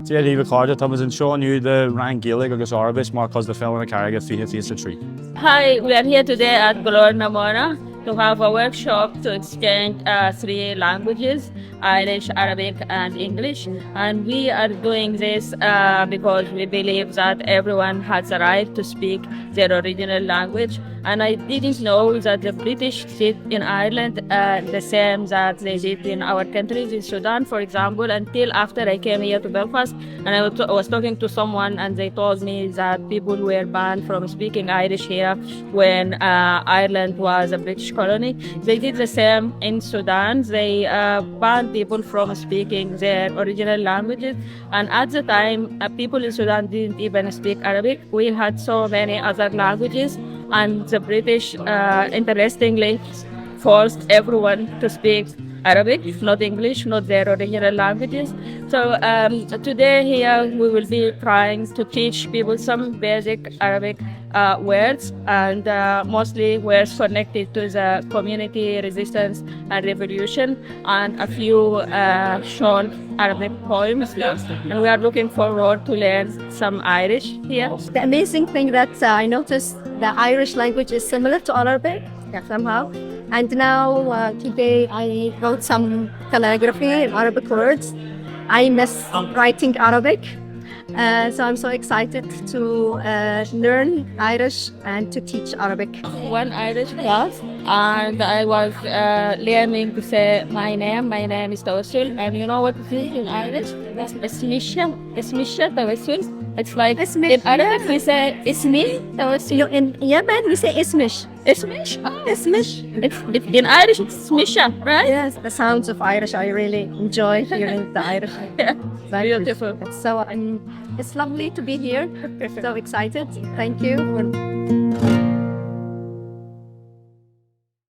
Tearmainn Carter, Thomas and Sean, you the rank Gaeilge agus Araibis, Marcos the fellow in a carriage feachtasaíochta tree. Hi, we are here today at Blaiseadh to have a workshop to exchange three languages, Irish, Arabic and English. And we are doing this because we believe that everyone has a right to speak their original language. And I didn't know that the British did in Ireland the same that they did in our countries, in Sudan, for example, until after I came here to Belfast. And I was talking to someone and they told me that people were banned from speaking Irish here when Ireland was a British colony. They did the same in Sudan. They banned people from speaking their original languages. And at the time, people in Sudan didn't even speak Arabic. We had so many other languages. And the British, interestingly, forced everyone to speak Arabic, not English, not their original languages. So today here we will be trying to teach people some basic Arabic words and mostly words connected to the community resistance and revolution and a few short Arabic poems. And we are looking forward to learn some Irish here. The amazing thing that I noticed, the Irish language is similar to Arabic somehow. And now today I wrote some calligraphy in Arabic words. I miss writing Arabic. So I'm so excited to learn Irish and to teach Arabic. One Irish class, and I was learning to say my name. My name is Tawassul, and you know what it is in Irish? Ismisha, Tawassul. It's like in Arabic we say Ismi, Tawassul. In Yemen we say Ismish. Ismish? Oh. Ismish. In Irish it's Smisha, right? Yes, the sounds of Irish, I really enjoy hearing the Irish. Yeah, beautiful. So it's lovely to be here. So excited. Thank you.